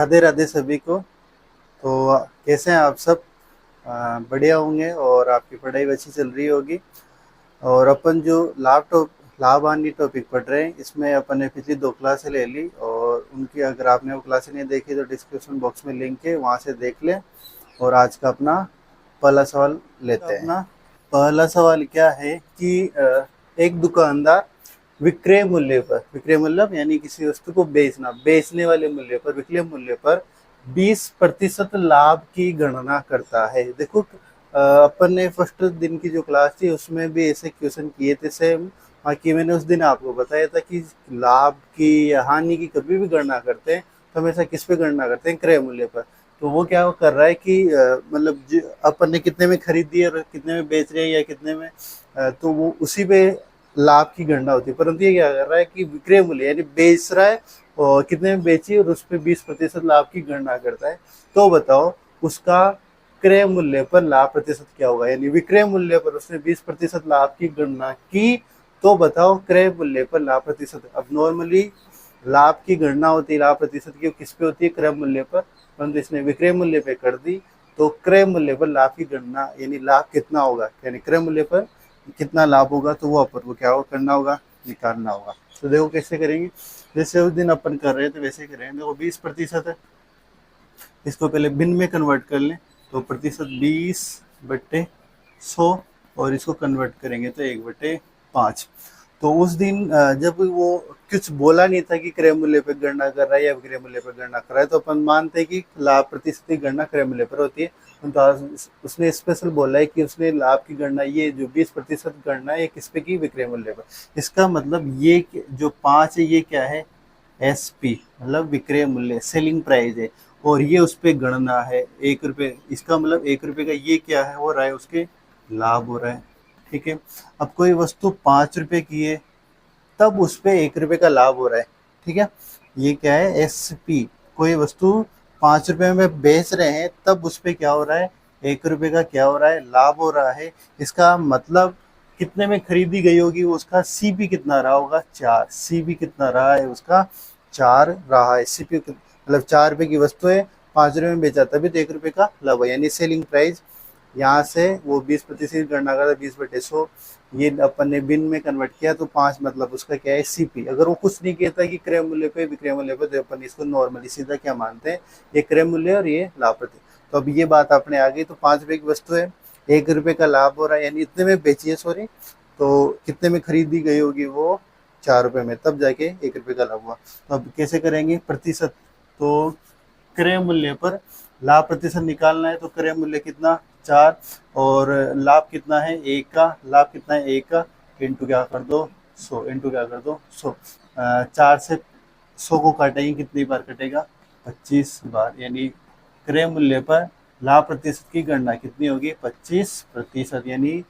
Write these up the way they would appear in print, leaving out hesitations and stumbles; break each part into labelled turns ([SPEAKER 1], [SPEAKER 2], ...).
[SPEAKER 1] राधे राधे सभी को। तो कैसे हैं आप सब? बढ़िया होंगे और आपकी पढ़ाई भी अच्छी चल रही होगी। और अपन जो लाभ हानि टॉपिक पढ़ रहे हैं, इसमें अपन ने पिछली 2 क्लासें ले ली और उनकी अगर आपने वो क्लासें नहीं देखी तो डिस्क्रिप्शन बॉक्स में लिंक है, वहाँ से देख लें। और आज का अपना पहला सवाल लेते हैं। अपना पहला सवाल क्या है कि एक दुकानदार विक्रय मूल्य यानी किसी वस्तु को बेचने वाले मूल्य पर, विक्रय मूल्य पर 20% लाभ की गणना करता है। देखो, अपन ने फर्स्ट दिन की जो क्लास थी उसमें भी ऐसे क्वेश्चन किए थे सेम। बाकी मैंने उस दिन आपको बताया था कि लाभ की या हानि की कभी भी गणना करते हैं तो हमेशा किस पे गणना करते हैं? क्रय मूल्य पर। तो वो क्या कर रहा है कि मतलब अपन ने कितने में खरीदी और कितने में बेच रहे हैं या कितने में, तो वो उसी पे लाभ की गणना होती है। परंतु ये क्या कर रहा है कि विक्रय मूल्य यानी बेच रहा है और कितने में बेची और उस पर 20% लाभ की गणना करता है। तो बताओ उसका क्रय मूल्य पर लाभ प्रतिशत क्या होगा? यानी विक्रय मूल्य पर उसने 20% लाभ की गणना की, तो बताओ क्रय मूल्य पर लाभ प्रतिशत। अब नॉर्मली लाभ की गणना होती है लाभ प्रतिशत की, किस पे होती है? क्रय मूल्य पर। परंतु इसने विक्रय मूल्य पे कर दी, तो क्रय मूल्य पर लाभ की गणना यानी लाभ कितना होगा, यानी क्रय मूल्य पर कितना लाभ होगा, तो वो अपन को क्या करना होगा? निकालना होगा। तो देखो कैसे करेंगे, जैसे उस दिन अपन कर रहे थे वैसे करेंगे। देखो 20% है, इसको पहले भिन्न में कन्वर्ट कर लें। तो प्रतिशत 20/100 और इसको कन्वर्ट करेंगे तो 1/5। तो उस दिन जब वो कुछ बोला नहीं था कि क्रय मूल्य पर गणना कर रहा है या विक्रय मूल्य पर गणना कर रहा है, तो अपन मानते हैं कि लाभ प्रतिशत की गणना क्रय मूल्य पर होती है। तो उसने स्पेशल बोला है कि उसने लाभ की गणना, ये जो 20% गणना है किस पे की? विक्रय मूल्य पर। इसका मतलब ये जो 5 है ये क्या है? SP मतलब विक्रय मूल्य, सेलिंग प्राइस है। और ये उस पर गणना है 1 रुपये। इसका मतलब 1 रुपये का ये क्या है हो रहा है? उसके लाभ हो रहा है। ठीक है। अब कोई वस्तु 5 रुपये की है, तब उस पर 1 रुपये का लाभ हो रहा है। ठीक है। ये क्या है? SP। कोई वस्तु 5 रुपये में बेच रहे हैं, तब उस पर क्या हो रहा है? 1 रुपये का क्या हो रहा है? लाभ हो रहा है। इसका मतलब कितने में खरीदी गई होगी वो, उसका CP कितना रहा होगा? 4। CP कितना रहा है उसका? 4 रहा है। CP मतलब 4 रुपये की वस्तु है, 5 रुपये में बेचा, तभी तो 1 रुपये का लाभ है, यानी सेलिंग प्राइस। यहाँ से वो 20% गणना करता, 20/100। ये अपन ने बिन में कन्वर्ट किया तो 5 मतलब उसका क्या है? CP। अगर वो कुछ नहीं कहता कि क्रय मूल्य पे विक्रय मूल्य पे, तो अपन इसको नॉर्मली सीधा क्या मानते हैं? ये क्रय मूल्य और ये लाभ प्रति। तो अब ये बात अपने आ गई। तो 5 रुपये की वस्तु है, 1 रुपये का लाभ हो रहा है, यानी इतने में बेची है, सॉरी। तो कितने में खरीदी गई होगी वो? 4 रुपये में, तब जाके 1 रुपये का लाभ हुआ। तो अब कैसे करेंगे? प्रतिशत। तो क्रय मूल्य पर लाभ प्रतिशत निकालना है, तो क्रय मूल्य कितना? 4। और लाभ कितना है? 1 का। लाभ कितना है? 1 का। इंटू क्या कर दो? 100। इंटू क्या कर दो? 100। 4 से 100 को काटेंगे, कितनी बार कटेगा? 25 बार। यानी क्रय मूल्य पर लाभ प्रतिशत की गणना कितनी होगी? 25%। यानी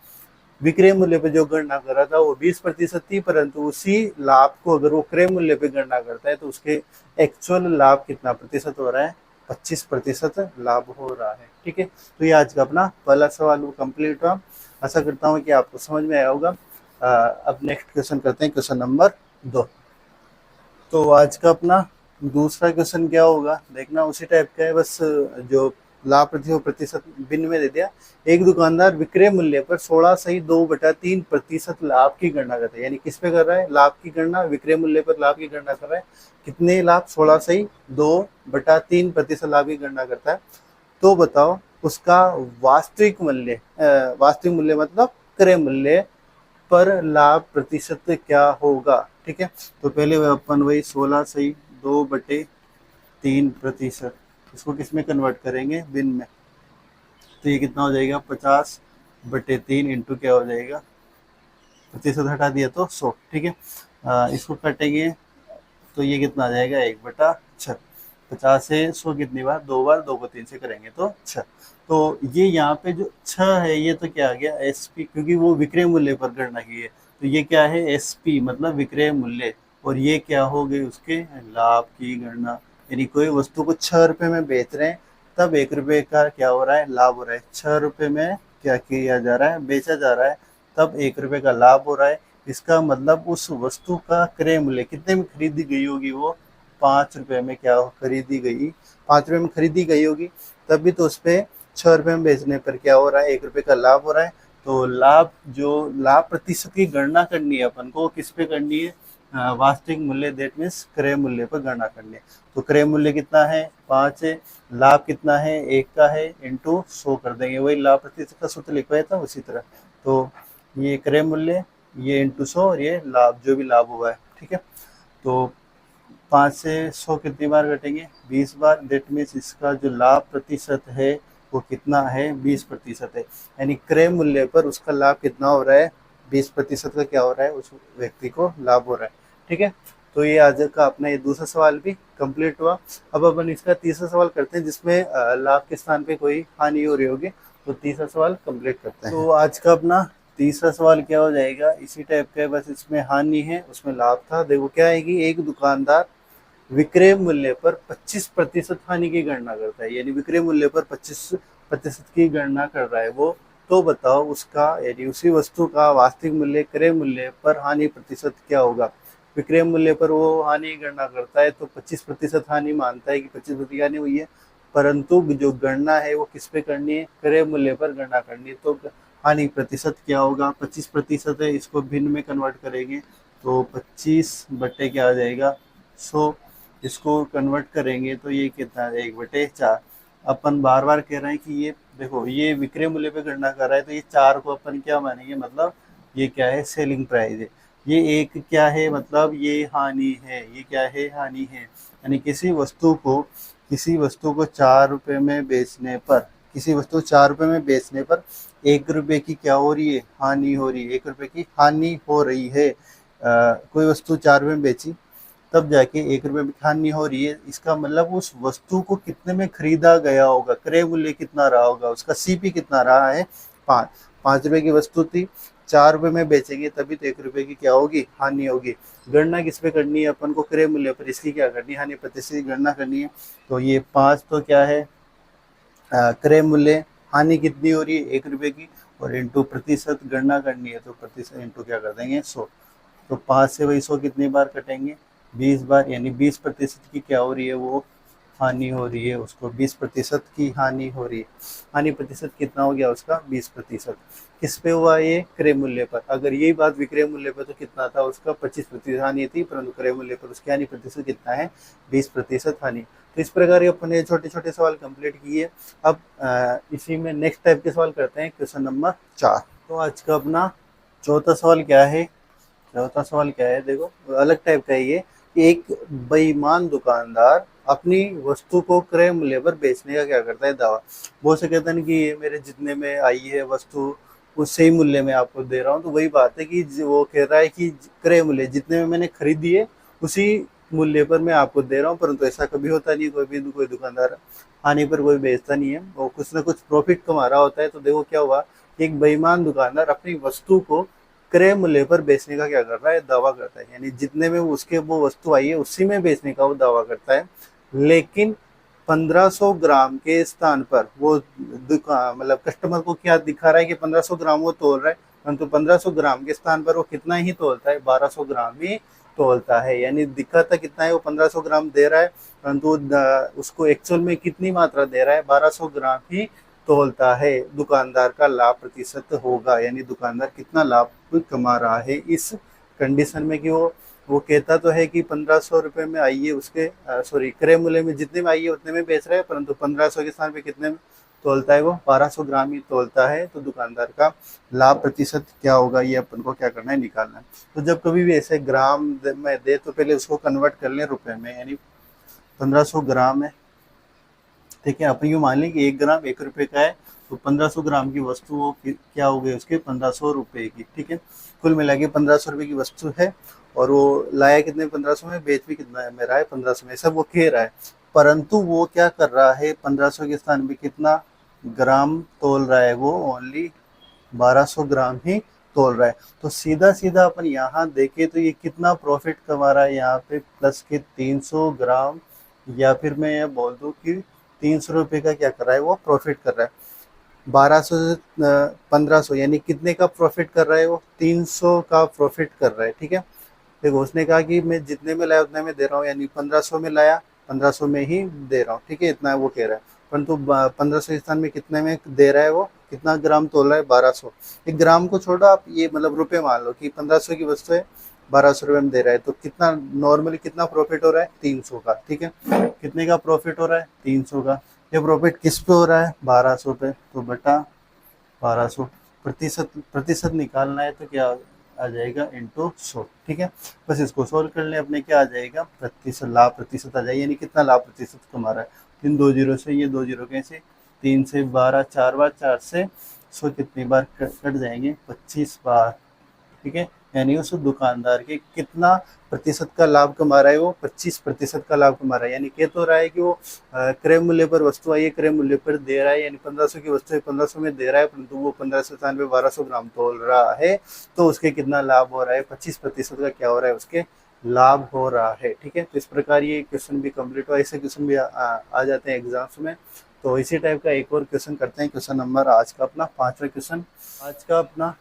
[SPEAKER 1] विक्रय मूल्य पे जो गणना कर रहा था वो 20% थी, परंतु उसी लाभ को अगर वो क्रय मूल्य पे गणना करता है तो उसके एक्चुअल लाभ कितना प्रतिशत हो रहा है? 25% लाभ हो रहा है। ठीक है। तो ये आज का अपना पहला सवाल वो कंप्लीट हुआ। आशा करता हूँ कि आपको समझ में आया होगा। अब नेक्स्ट क्वेश्चन करते हैं, क्वेश्चन नंबर 2। तो आज का अपना दूसरा क्वेश्चन क्या होगा देखना, उसी टाइप का है, बस जो लाभ प्रतिशत भिन्न में दे दिया। एक दुकानदार विक्रय मूल्य पर 16/2/3% लाभ की गणना करता है। यानी किस पे कर रहा है? लाभ की गणना। विक्रय मूल्य पर लाभ की गणना कर रहा है। कितने लाभ? 16/2/3% लाभ की गणना करता है। तो बताओ उसका वास्तविक मूल्य मतलब क्रय मूल्य पर लाभ प्रतिशत क्या होगा? ठीक है। तो पहले अपन वही 16/2/3%, इसको किस में कन्वर्ट करेंगे? बिन में। तो ये कितना हो जाएगा? 50/3 इंटू क्या हो जाएगा? प्रतिशत हटा दिया तो 100। ठीक है। इसको काटेंगे तो ये कितना आ जाएगा? 1/6। 50 से 100 कितनी बार? 2 बार। 2 को 3 से करेंगे तो 6। तो ये यहाँ पे जो 6 है ये तो क्या आ गया? SP, क्योंकि वो विक्रय मूल्य पर गणना की है। तो ये क्या है? SP मतलब विक्रय मूल्य। और ये क्या हो गई? उसके लाभ की गणना। यानी कोई वस्तु को 6 रुपये में बेच रहे हैं, तब 1 रुपये का क्या हो रहा है? लाभ हो रहा है। 6 रुपये में क्या किया जा रहा है? बेचा जा रहा है, तब 1 रुपये का लाभ हो रहा है। इसका मतलब उस वस्तु का क्रय मूल्य कितने में खरीदी गई होगी वो? 5 रुपए में क्या खरीदी गई, 5 रुपए में खरीदी गई होगी, तब भी तो उस पे 6 रुपए में बेचने पर क्या हो रहा है, 1 रुपए का लाभ हो रहा है। तो लाभ, जो लाभ प्रतिशत की गणना करनी है अपन को, किस पे करनी है, वास्तविक मूल्य, दैट मीन्स क्रय मूल्य पर गणना करनी है। तो क्रय मूल्य कितना है, 5 है, लाभ कितना है, 1 का है, इंटू 100 कर देंगे, वही लाभ प्रतिशत का सूत्र लिखवाया था उसी तरह। तो ये क्रय मूल्य, ये इंटू 100, और ये लाभ, जो भी लाभ हुआ है, ठीक है। तो 5 से 100 कितनी बार घटेंगे, 20 बार, दैट मीन्स इसका जो लाभ प्रतिशत है वो कितना है, 20% है। यानी क्रय मूल्य पर उसका लाभ कितना हो रहा है, 20% का क्या हो रहा है, उस व्यक्ति को लाभ हो रहा है, ठीक है। तो ये आज का अपना ये दूसरा सवाल भी कंप्लीट हुआ। अब अपन इसका तीसरा सवाल करते हैं, जिसमें लाभ के स्थान पे कोई हानि हो रही होगी। तो तीसरा सवाल कंप्लीट करते हैं। तो आज का अपना तीसरा सवाल क्या हो जाएगा, इसी टाइप का है, बस इसमें हानि है, उसमें लाभ था। देखो क्या है कि एक दुकानदार विक्रय मूल्य पर 25% हानि की गणना करता है, यानी विक्रय मूल्य पर 25% की गणना कर रहा है वो। तो बताओ उसका, यानी उसी वस्तु का वास्तविक मूल्य क्रय मूल्य पर हानि प्रतिशत क्या होगा। विक्रय मूल्य पर वो हानि की गणना करता है, तो 25% हानि मानता है कि 25% हानि हुई है, परंतु जो गणना है वो किस पे करनी है, क्रय मूल्य पर गणना करनी है। तो हानि प्रतिशत क्या होगा, 25% है, इसको भिन्न में कन्वर्ट करेंगे तो 25 बटे क्या आ जाएगा, 100। इसको कन्वर्ट करेंगे तो ये कितना है, 1/4। अपन बार बार कह रहे हैं कि ये देखो, ये विक्रय मूल्य पे गणना कर रहा है, तो ये 4 को अपन क्या मानेंगे, मतलब ये क्या है, सेलिंग प्राइस है। ये 1 क्या है, मतलब ये हानि है, ये क्या है, हानि है। यानी किसी वस्तु को 4 रुपए में बेचने पर, किसी वस्तु को 4 रुपए में बेचने पर 1 रुपए की क्या हो रही है, हानि हो रही है, 1 रुपए की हानि हो रही है। कोई वस्तु 4 रुपए में बेची, तब जाके 1 रुपए में हानि हो रही है, इसका मतलब उस वस्तु को कितने में खरीदा गया होगा, क्रय मूल्य कितना रहा होगा, उसका सीपी कितना रहा है, 5 रुपए की वस्तु थी, 4 रुपए में बेचेंगे तभी तो 1 रुपए की क्या होगी, हानि होगी। गणना किस पे करनी है अपन को, क्रय मूल्य पर, इसकी क्या करनी है, हानि प्रतिशत की गणना करनी है। तो ये 5 तो क्या है, क्रय मूल्य, हानि कितनी हो रही है, 1 रुपए की, और इंटू प्रतिशत गणना करनी है, तो प्रतिशत इंटू क्या कर देंगे, 100। तो 5 से वही 100 कितनी बार कटेंगे, 20 बार, यानी 20% की क्या हो रही है, वो हानि हो रही है, उसको 20% की हानि हो रही है। हानि प्रतिशत कितना हो गया उसका, 20%। किस पे हुआ, ये क्रय मूल्य पर। अगर यही बात विक्रय मूल्य पर तो कितना था उसका, 25% हानि थी, परंतु क्रय मूल्य पर उसकी हानि प्रतिशत कितना है, 20% हानि। तो इस प्रकार अपने छोटे छोटे सवाल कंप्लीट किए। अब इसी में नेक्स्ट टाइप के सवाल करते हैं, क्वेश्चन नंबर 4। तो आज का अपना चौथा सवाल क्या है, चौथा सवाल क्या है, देखो अलग टाइप का है ये। एक बेईमान दुकानदार अपनी वस्तु को क्रय मूल्य पर बेचने का क्या करता है, दावा। बहुत से कहते हैं कि ये मेरे जितने में आई है वस्तु, उससे ही मूल्य में आपको दे रहा हूँ। तो वही बात है कि वो कह रहा है कि क्रय मूल्य जितने में मैंने खरीदी है उसी मूल्य पर मैं आपको दे रहा हूँ, परंतु ऐसा कभी होता नहीं। कोई दुकानदार हानि पर कोई बेचता नहीं है, वो कुछ ना कुछ प्रॉफिट कमा रहा होता है। तो देखो क्या हुआ, एक बेईमान दुकानदार अपनी वस्तु को क्रय मूल्य पर बेचने का क्या कर रहा है, दावा करता है। यानी जितने में उसके वो वस्तु आई है उसी में बेचने का वो दावा करता है, लेकिन 1500 ग्राम के स्थान पर वो मतलब कस्टमर को क्या दिखा रहा है कि 1500 ग्राम वो तोल रहा है, परंतु 1500 ग्राम के स्थान पर वो कितना ही तोलता है, 1200 ग्राम ही तोलता है। यानी दिखाता कितना है, वो 1500 ग्राम दे रहा है, परंतु उसको एक्चुअल में कितनी मात्रा दे रहा है, 1200 ग्राम ही तोलता है। दुकानदार का लाभ प्रतिशत होगा, यानी दुकानदार कितना लाभ कमा रहा है इस कंडीशन में कि वो कहता तो है कि 1500 रुपये में आई है उसके, सॉरी क्रय मूल्य में जितने में आई है उतने में बेच रहा है, परंतु 1500 के स्थान पे कितने में तोलता है, वो 1200 ग्राम ही तोलता है। तो दुकानदार का लाभ प्रतिशत क्या होगा, ये अपन को क्या करना है, निकालना है। तो जब कभी भी ऐसे ग्राम में दे तो पहले उसको कन्वर्ट कर लें रुपए में, यानी 1500 ग्राम है, ठीक है। अपन यूँ मान लें कि 1 ग्राम 1 रुपये का है, तो 1500 ग्राम की वस्तु वो क्या हो गई उसके 1500 रुपये की, ठीक है। कुल मिला के 1500 रुपये की वस्तु है, और वो लाया कितने, 1500 में, बेच भी कितना है, मेरा है 1500 में, सब वो कह रहा है। परंतु वो क्या कर रहा है, 1500 के स्थान पे कितना ग्राम तोल रहा है, वो ओनली 1200 ग्राम ही तोल रहा है। तो सीधा सीधा अपन यहाँ देखें तो ये कितना प्रॉफिट कमा रहा है यहाँ पे, प्लस के 300 ग्राम, या फिर मैं ये बोल दूँ कि 300 रुपये का क्या कर रहा है, वो प्रॉफिट कर रहा है। 1200 से 1500 यानी कितने का प्रॉफिट कर रहा है, वो 300 का प्रॉफिट कर रहा है, ठीक है। देखो उसने कहा कि मैं जितने में लाया उतने में दे रहा हूँ, यानी 1500 में लाया 1500 में ही दे रहा हूँ, ठीक है, इतना वो कह रहा है। परंतु 1500 स्थान में कितने में दे रहा है, वो कितना ग्राम तोल रहा है, 1200। एक ग्राम को छोड़ो आप, ये मतलब रुपए मान लो कि 1500 की वस्तु है, 1200 रुपये में दे रहा है, तो कितना नॉर्मली कितना प्रॉफिट हो रहा है, 300 का, ठीक है। कितने का प्रॉफिट हो रहा है, 300 का। ये प्रॉफिट किस पे हो रहा है, 1200 पे, तो बटा 1200। प्रतिशत प्रतिशत निकालना है तो क्या आ जाएगा, इंटू 100, ठीक है। बस इसको सोल्व कर लें, अपने क्या आ जाएगा, प्रतिशत, लाभ प्रतिशत आ जाएगा, यानी कितना लाभ प्रतिशत कमा रहा है। इन दो जीरो से ये दो जीरो कैसे, 3 से 12, 4 बार, 4 से 100 कितनी बार कट जाएंगे, 25 बार, ठीक है। यानी उस दुकानदार के कितना प्रतिशत का लाभ कमा रहा है, वो 25% का लाभ कमा रहा है। यानी कह तो रहा है कि वो क्रय मूल्य पर वस्तु आई है, क्रय मूल्य पर दे रहा है, यानी 1500 की वस्तु है, 1500 में दे रहा है, परंतु वो 1500 स्थान पे 1200 ग्राम तोल रहा है, तो उसके कितना लाभ हो रहा है, 25% का क्या हो रहा है, उसके लाभ हो रहा है, ठीक है। तो इस प्रकार ये क्वेश्चन भी कंप्लीट हुआ। ऐसे क्वेश्चन भी आ जाते हैं एग्जाम्स में। तो इसी टाइप का एक और क्वेश्चन करते हैं, क्वेश्चन नंबर आज का अपना 5वां क्वेश्चन। आज का अपना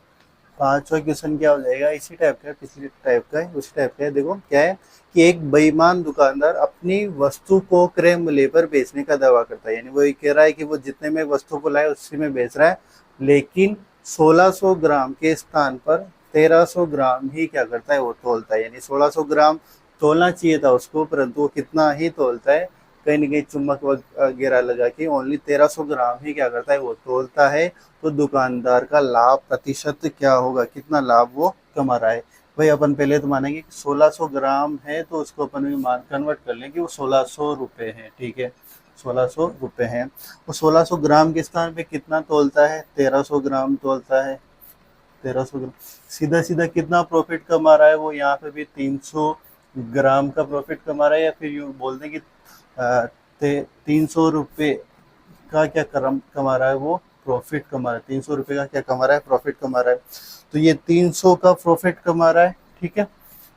[SPEAKER 1] 5वां क्वेश्चन क्या हो जाएगा, इसी टाइप का है, पिछली टाइप का है, उसी टाइप का है। देखो क्या है कि एक बेईमान दुकानदार अपनी वस्तु को क्रय मूल्य पर बेचने का दावा करता है, यानी वो ये कह रहा है कि वो जितने में वस्तु को लाए उसी में बेच रहा है, लेकिन 1600 ग्राम के स्थान पर 1300 ग्राम ही क्या करता है, वो तोलता है। यानी 1600 ग्राम तोलना चाहिए था उसको, परंतु वो कितना ही तोलता है, कहीं ना कहीं चुम्बक वगैरह लगा के ओनली 1300 ग्राम ही क्या करता है, वो तोलता है। तो दुकानदार का लाभ प्रतिशत क्या होगा, कितना लाभ वो कमा रहा है। भाई अपन पहले तो मानेंगे कि 1600 ग्राम है, तो उसको अपन भी मान कन्वर्ट कर लें कि वो 1600 रुपये है, ठीक है, 1600 रुपये है। वो 1600 ग्राम के स्थान पे कितना तोलता है, 1300 ग्राम तोलता है, 1300 ग्राम। सीधा सीधा कितना प्रॉफिट कमा रहा है वो, यहाँ पे भी 300 ग्राम का प्रॉफिट कमा रहा है, या फिर यूँ बोल दें कि 300 रुपये का क्या कमा रहा है, वो प्रॉफिट कमा रहा है, 300 रुपये का क्या कमा रहा है, प्रॉफिट कमा रहा है। तो ये 300 का प्रॉफिट कमा रहा है, ठीक है।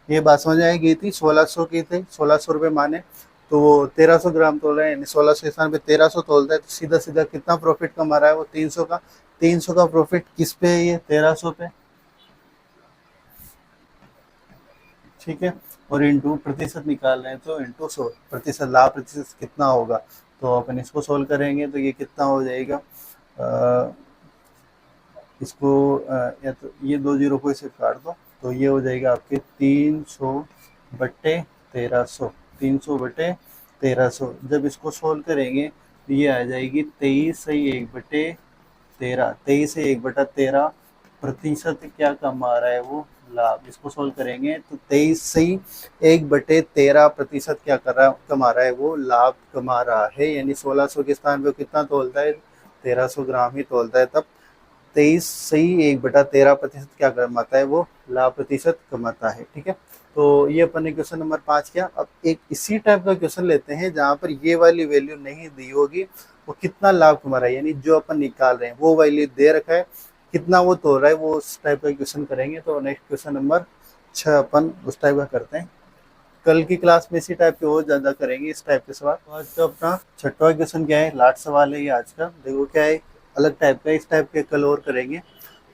[SPEAKER 1] ये बात समझ आएगी थी, 1600 की थी, 1600 रुपये माने, तो वो 1300 ग्राम तोल रहे हैं, यानी 1600 के स्थान पे 1300 तोलता है, तो सीधा सीधा कितना प्रॉफिट कमा रहा है वो, 300 का। 300 का प्रॉफिट किस पे है, ये 1300 पे, ठीक है। और इंटू प्रतिशत निकाल रहे हैं, तो इंटू 100, प्रतिशत, लाभ प्रतिशत कितना होगा। तो अपन इसको सोल्व करेंगे तो ये कितना हो जाएगा, इसको या तो ये दो जीरो को इसे काट दो, तो ये हो जाएगा आपके 300 बटे 1300, 300 बटे 1300। जब इसको सोल्व करेंगे तो ये आ जाएगी 23 से 1/13, 23 से 1/13 प्रतिशत क्या कमा रहा है वो, लाभ। इसको सोल्व करेंगे तो 23 से 1/13 प्रतिशत क्या कर रहा है, कमा रहा है वो, लाभ कमा रहा है। यानी 1600 के स्थान पे कितना तोलता है, 1300 ग्राम ही तोलता है, तब 23 से 1/13 प्रतिशत क्या कमाता है वो, लाभ प्रतिशत कमाता है, ठीक है। तो ये अपन ने क्वेश्चन नंबर 5 किया। अब एक इसी टाइप का क्वेश्चन लेते हैं जहाँ पर ये वाली वैल्यू नहीं दी होगी, वो कितना लाभ कमा रहा है, यानी जो अपन निकाल रहे हैं वो वैल्यू दे रखा है, कितना वो तोल रहा है, वो उस टाइप का क्वेश्चन करेंगे। तो नेक्स्ट क्वेश्चन नंबर 6 अपन उस टाइप का करते हैं। कल की क्लास में इसी टाइप के और ज्यादा करेंगे, इस टाइप के सवाल। तो आज का अपना 6वां क्वेश्चन क्या है, लास्ट सवाल है ये आज का। देखो क्या है, अलग टाइप का, इस टाइप के कल और करेंगे।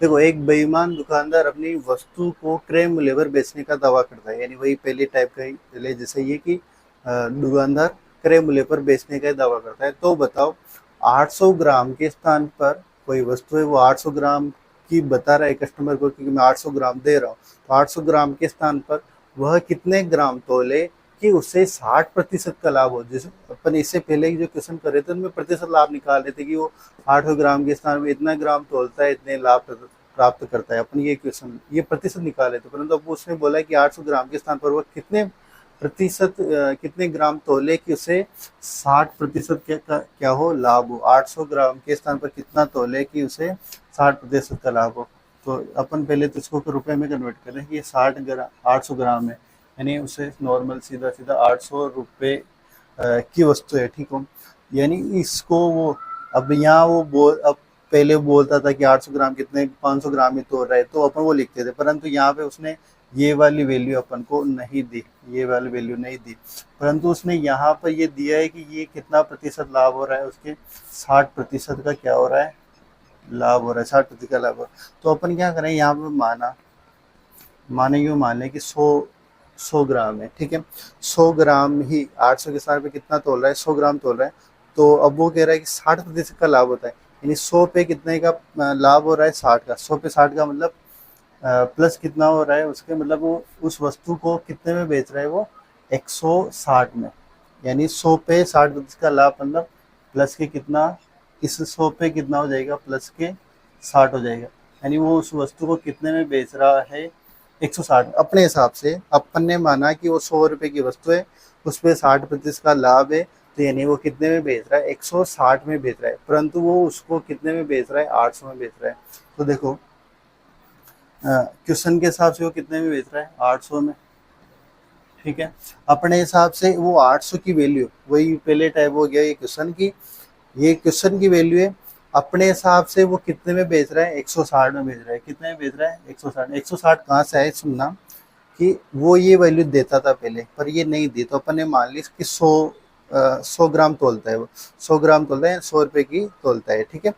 [SPEAKER 1] देखो एक बेईमान दुकानदार अपनी वस्तु को क्रय मूल्य पर बेचने का दावा करता है, यानी वही पहले टाइप का ही पहले जैसे ये कि दुकानदार क्रय मूल्य पर बेचने का दावा करता है। तो बताओ 800 ग्राम के स्थान पर कोई वस्तु है, वो 800 ग्राम की बता रहा है कस्टमर को, क्योंकि मैं 800 ग्राम दे रहा हूँ, तो 800 ग्राम के स्थान पर वह कितने ग्राम तोले कि उससे 60% का लाभ हो। जैसे अपन इससे पहले जो क्वेश्चन कर रहे थे उनमें प्रतिशत लाभ निकाल रहे थे कि वो 800 ग्राम के स्थान में इतना ग्राम तोलता है, इतने लाभ प्राप्त करता है। अपन ये क्वेश्चन ये प्रतिशत निकाल रहे थे, परंतु अब उसने बोला कि 800 ग्राम के स्थान पर वह कितने प्रतिशत कितने ग्राम तोले कि उसे 60% क्या हो, लाभ हो। 800 ग्राम के स्थान पर कितना तोले कि उसे 60% का लाभ हो। तो अपन पहले तो इसको रुपए में कन्वर्ट करें कि ये 800 ग्राम है, यानी उसे नॉर्मल सीधा सीधा 800 रुपये की वस्तु है, ठीक हो। यानी इसको वो अब यहाँ वो अब पहले बोलता था कि 800 ग्राम कितने 500 ग्राम ही तोड़ रहा है, तो अपन वो लिखते थे, परंतु यहाँ पे उसने ये वाली वैल्यू अपन को नहीं दी, ये वाली वैल्यू नहीं दी, परंतु उसने यहाँ पर ये दिया है कि ये कितना प्रतिशत लाभ हो रहा है, उसके 60% का क्या हो रहा है, लाभ हो रहा है, 60% का लाभ हो रहा है। तो अपन क्या करें, यहाँ पे माने यूँ मान लें कि 100 100 ग्राम है, ठीक है। 100 ग्राम ही 800 के स्थान पे कितना तोल रहा है, 100 ग्राम तोल रहा है। तो अब वो कह रहा है कि 60% का लाभ होता है, यानी 100 पे कितने का लाभ हो रहा है, 60 का। 100 पे 60 का मतलब प्लस कितना हो रहा है उसके, मतलब वो उस वस्तु को कितने में बेच रहा है, वो 160 में। यानी 100 पे 60% का लाभ मतलब प्लस के कितना, इस 100 पे कितना हो जाएगा, प्लस के 60 हो जाएगा। यानी वो उस वस्तु को कितने में बेच रहा है, 160। अपने हिसाब से अपन ने माना कि वो 100 रुपए की वस्तु है, उस पर 60% का लाभ है, तो यानी वो कितने में बेच रहा है, 160 में बेच रहा है, परंतु वो उसको कितने में बेच रहा है, 800 में बेच रहा है। तो देखो क्वेश्चन के हिसाब से वो कितने में बेच रहा है, 800 में, ठीक है। अपने हिसाब से वो 800 की वैल्यू, वही पहले टाइप हो गया ये क्वेश्चन की, ये क्वेश्चन की वैल्यू है। अपने हिसाब से वो कितने में बेच रहा है, 160 में बेच रहा है। कितने में बेच रहा है, 160। 160 कहाँ से आए, सुनना कि वो ये वैल्यू देता था पहले, पर ये नहीं दी, तो अपन ने मान ली कि 100 ग्राम तोलता है, वो 100 ग्राम तोलता है, 100 रुपए की तोलता है, ठीक है।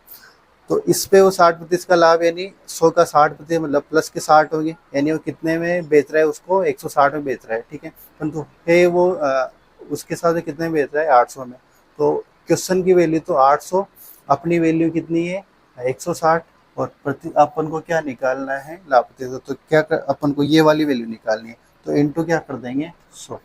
[SPEAKER 1] तो इस पे वो 60% का लाभ, यानी 100 का 60% मतलब प्लस के 60 होंगे, यानी वो कितने में बेच रहा है उसको, 160 में बेच रहा है, ठीक है। परंतु है वो उसके साथ कितने में बेच रहा है, 800 में। तो क्वेश्चन की वैल्यू तो 800, अपनी वैल्यू कितनी है, 160, और प्रति अपन को क्या निकालना है, लाभ प्रतिशत। तो क्या अपन को ये वाली वैल्यू निकालनी है, तो इनटू क्या कर देंगे, 100।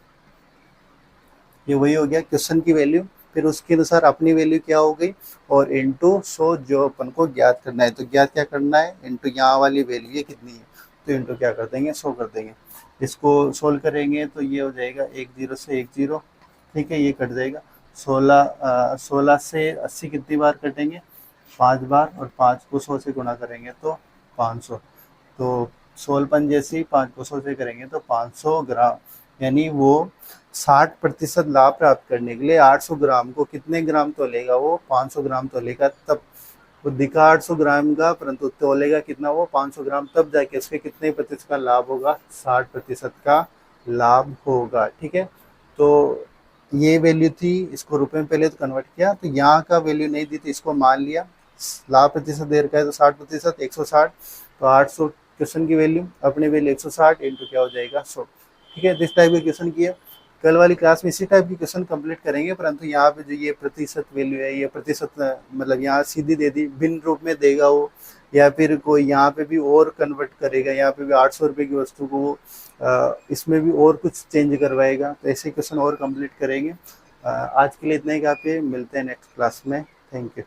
[SPEAKER 1] ये वही हो गया क्वेश्चन की वैल्यू, फिर उसके अनुसार अपनी वैल्यू क्या हो गई, और इंटू 100 जो अपन को ज्ञात करना है। तो ज्ञात क्या करना है, इंटू यहाँ वाली वैल्यू ये कितनी है, तो इंटू क्या कर देंगे, 100 कर देंगे। इसको सोल्व करेंगे तो ये हो जाएगा 1 0 से 1 0, ठीक है, ये कट जाएगा। 16 से 80 कितनी बार कटेंगे, 5 बार, और 5 को 100 से गुणा करेंगे तो 500। तो 16 पंजे जैसे 5 को 100 से करेंगे तो 500 ग्राम, यानी वो 60% लाभ प्राप्त करने के लिए 800 ग्राम को कितने ग्राम तोलेगा, वो 500 ग्राम तोलेगा। तब वो दिखा 800 ग्राम का, परंतु तोलेगा कितना, वो 500 ग्राम, तब जाके उसके कितने प्रतिशत का लाभ होगा, 60% का लाभ होगा, ठीक है। तो ये वैल्यू थी, इसको रुपए में पहले तो कन्वर्ट किया, तो यहाँ का वैल्यू नहीं दी, तो इसको मान लिया, लाभ प्रतिशत दे रखा है तो 60%, 160, तो 800 क्वेश्चन की वैल्यू, अपनी वैल्यू 160 इंटू क्या हो जाएगा, 100, ठीक है। इस टाइप के क्वेश्चन किए। कल वाली क्लास में इसी टाइप की क्वेश्चन कंप्लीट करेंगे, परंतु यहाँ पे जो ये प्रतिशत वैल्यू है, ये प्रतिशत मतलब यहाँ सीधी दे दी, भिन्न रूप में देगा वो, या फिर कोई यहाँ पे भी और कन्वर्ट करेगा, यहाँ पे भी 800 रुपये की वस्तु को वो इसमें भी और कुछ चेंज करवाएगा। तो ऐसे क्वेश्चन और कंप्लीट करेंगे। आज के लिए इतना ही, काफ़ी, मिलते हैं नेक्स्ट क्लास में। Thank you.